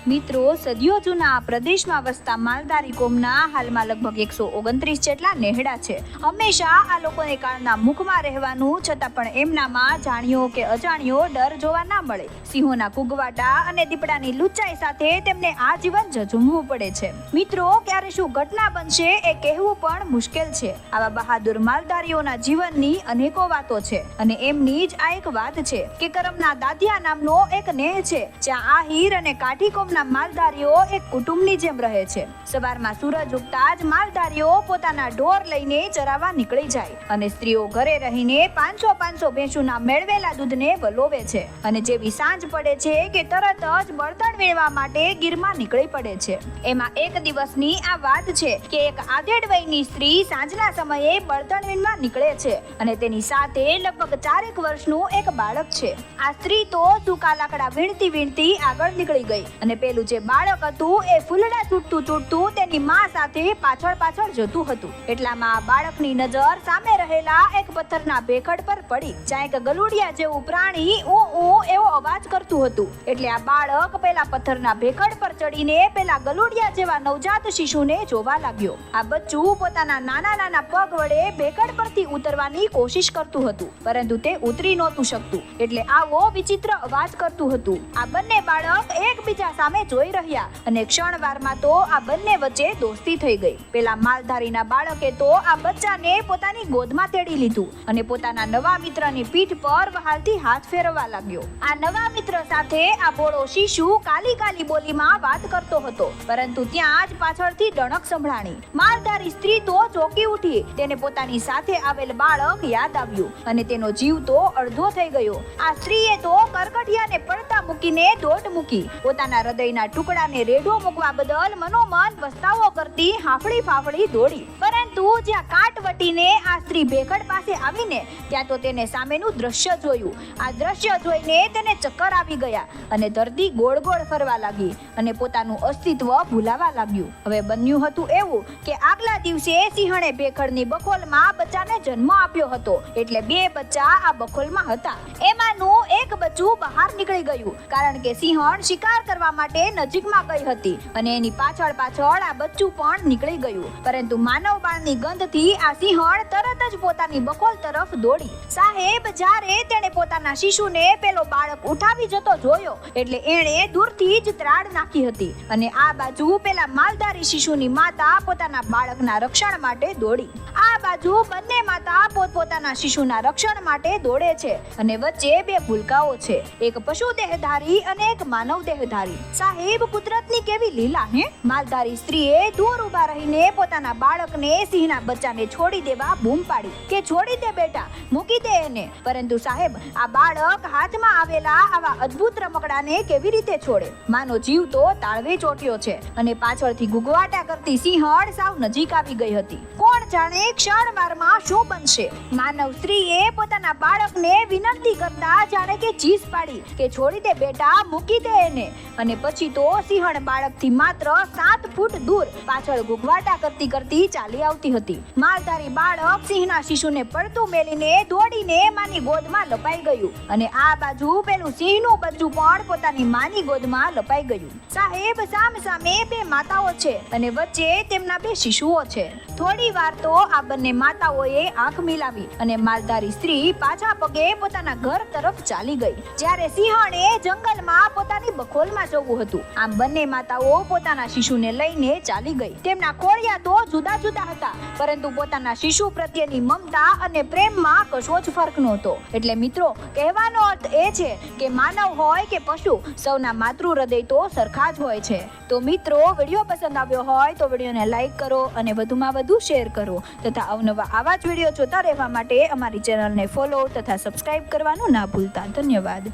મિત્રો, સદીઓ જૂના આ પ્રદેશમાં વસતા માલધારી કોમના હાલમાં લગભગ 129 જેટલા નેહડા છે. હંમેશા આ લોકોને કાળના મુખમાં રહેવાનું, છતાં પણ એમનામાં જાણ્યો કે અજાણ્યો ડર જોવા ના મળે. સિંહોના કુગવાટા અને દીપડાની લુચ્ચાઈ સાથે તેમને આજીવન ઝઝૂમવું પડે છે. મિત્રો, ક્યારે શું ઘટના બનશે એ કહેવું પણ મુશ્કેલ છે. આવા બહાદુર માલધારીઓના જીવનની અનેકો વાતો છે અને એમની જ આ એક વાત છે કે કરમના દાદિયા નામનો એક નેહ છે, જ્યાં આહીર અને કાઠી કોમના માલધારીઓ એક કુટુંબની જેમ રહે છે. સવારમાં સૂરજ ઉગતા જ માલધારીઓ પોતાના ઢોર લઈને ચરાવવા નીકળી જાય અને સ્ત્રીઓ ઘરે રહીને 500 ભેંસુના મેળવેલા દૂધને વલોવે છે અને જેવી સાંજ પડે છે કે તરત જ બળતણ વીણવા માટે ગીરમાં નીકળી પડે છે. એમાં એક દિવસની આ વાત છે કે એક આધેડ વયની સ્ત્રી સાંજના સમયે બળતણ વીણવા નીકળે છે અને તેની સાથે લગભગ 4 વર્ષનું એક બાળક છે. આ સ્ત્રી તો સૂકા લાકડા વીણતી આગળ નીકળી ગઈ અને પેલું જે બાળક હતું એ ફૂલડા છૂટતું તેની માં સાથે પાછળ જતું હતું. એટલામાં આ બાળકની નજર સામે રહેલા એક પથ્થરના ભેખડ પર પડી, જ્યાં એક ગલુડિયા જેવું પ્રાણી એવો અવાજ કરતું હતું. એટલે આ બાળક પેલા પથ્થરના ભેખડ પર ચડીને પેલા ગલુડિયા જેવા નવજાત શિશુને જોવા લાગ્યો. આ બચ્ચું પોતાના નાના પગ વડે ભેખડ પરથી ઉતરવાની કોશિશ કરતું હતું, પરંતુ તે ઉતરી નહોતું શકતું. એટલે આવો વિચિત્ર અવાજ કરતું હતું. આ બંને બાળક એકબીજા સામે જોઈ રહ્યા અને ક્ષણવારમાં તો આ બંને વચ્ચે દોસ્તી થઈ ગઈ. પેલા માલધારીના બાળકે તો આ બચ્ચાને પોતાની ગોદમાં તેડી લીધું અને પોતાના નવા મિત્રની પીઠ પર વહાલથી હાથ ફેરવવા લાગ્યો. આ નવા મિત્ર સાથે આ ભોળો શિશુ કાલી બોલીમાં વાત કરતો હતો, પરંતુ ત્યાં જ પાછળથી ડણક સંભળાણી. માલધારી સ્ત્રી તો ચોંકી ઉઠી. તેને પોતાની સાથે આવેલ બાળક યાદ આવ્યું અને તેનો જીવ તો અડધો થઈ ગયો. આ સ્ત્રીએ તો કરકટિયાને પડતા મૂકીને દોટ મૂકી. પોતાના હૃદયના ટુકડાને રેઢો મૂકવા બદલ મનોમન પસ્તાવો કરતી હાફળી દોડી. પરંતુ જ્યાં કાટ વટીને આ સ્ત્રી ભેખડ પાસે આવીને ત્યાં તો તેને સામેનું દ્રશ્ય જોયું. આ દ્રશ્ય જોઈને તેને ચક્કર આવી ગયા અને ધરતી ગોળ ફરવા લાગી અને પોતાનું અસ્તિત્વ ભૂલાવા લાગ્યું. હવે બન્યું હતું એવું કે આગલા દિવસે સિંહણે ભેખડની બખોલમાં બચ્ચાને જન્મ આપ્યો હતો. એટલે 2 બચ્ચા આ બખોલમાં હતા. એમાંનું એક બચ્ચું બહાર નીકળી ગયું, કારણ કે સિંહણ શિકાર કરવા માટે નજીકમાં ગઈ હતી અને એની પાછળ આ બચ્ચું પણ નીકળી ગયું. પરંતુ માનવ બાળની ગંધથી આ સિંહણ તરત જ પોતાની બખોલ તરફ દોડી. સાહેબ, જ્યારે તેણે પોતાના શિશુને પેલો બાળક ઉઠાવી જતો જોયો એટલે એણે દૂરથી જ ત્રાડ નાખી હતી અને આ બાજુ પેલા માલધારી શિશુની માતા પોતાના બાળકના રક્ષણ માટે દોડી. આ બાજુ બંને માતા પોતપોતાના શિશુના રક્ષણ માટે દોડે છે અને વચ્ચે 2 ભૂલકાઓ છે, એક પશુ દેહધારી અને એક માનવ દેહધારી. સાહેબ, કુદરતની કેવી લીલા હે! માલધારી સ્ત્રીએ દૂર ઊભા રહીને પોતાના બાળકને સિંહના બચ્ચાને છોડી દેવા બૂમ પાડી કે છોડી દે બેટા, મૂકી દે એને. પરંતુ સાહેબ, આ બાળક હાથમાં આવેલા આવા અદ્ભુત રમકડાને કેવી રીતે છોડે? માનો જીવ તો તાળવે ચોટ્યો છે અને પાછળથી ગુગવાટા કરતી સિંહણ સાવ નજીક આવી ગઈ હતી. કોણ જાણે ક્ષણવારમાં શું બનશે? માનવ સ્ત્રીએ પોતાના બાળકને વિનંતી કરતા જાણે કે ચીસ પાડી કે છોડી દે બેટા, મૂકી દે એને. અને પછી તો સિંહણ બાળકથી માત્ર 7 ફૂટ દૂર પાછળ ગુગવાટા કરતી ચાલી આવતી હતી. માલધારી બાળક સિંહના શિશુને પડતું મેલીને દોડીને માની ગોદમાં લપાઈ ગયું અને આ બાજુ પેલું સિંહનું બચ્ચું પણ પોતાની માની ગોદમાં લપાઈ ગયું. સાહેબ, સામે 2 માતાઓ છે અને વચ્ચે તેમના 2 શિશુઓ છે. થોડી વાર તો આ બંને માતાઓએ આંખ મિલાવી અને માલધારી સ્ત્રી પાછા પગે પોતાના ઘર તરફ ચાલી ગઈ. જ્યારે સિંહણે જંગલમાં પોતાની બખોલમાં જવું હતું. આમ બંને માતાઓ પોતાના શિશુને લઈને ચાલી ગઈ. તેમના ખોળિયા તો જુદા હતા, પરંતુ પોતાના શિશુ પ્રત્યેની મમતા અને પ્રેમમાં કશો જ ફરક નહોતો. એટલે મિત્રો, કહેવાનો અર્થ એ છે કે માનવ હોય કે પશુ, સૌના માતૃ હૃદય તો સરખા જ હોય છે. તો મિત્રો, વિડીયો પસંદ આવ્યો હોય તો વિડીયોને લાઈક કરો અને વધુમાં વધુ શેર કરો તથા અવનવા આવા જ વિડીયો જોતા રહેવા માટે અમારી ચેનલને ફોલો તથા સબસ્ક્રાઇબ કરવાનું ના ભૂલતા. ધન્યવાદ.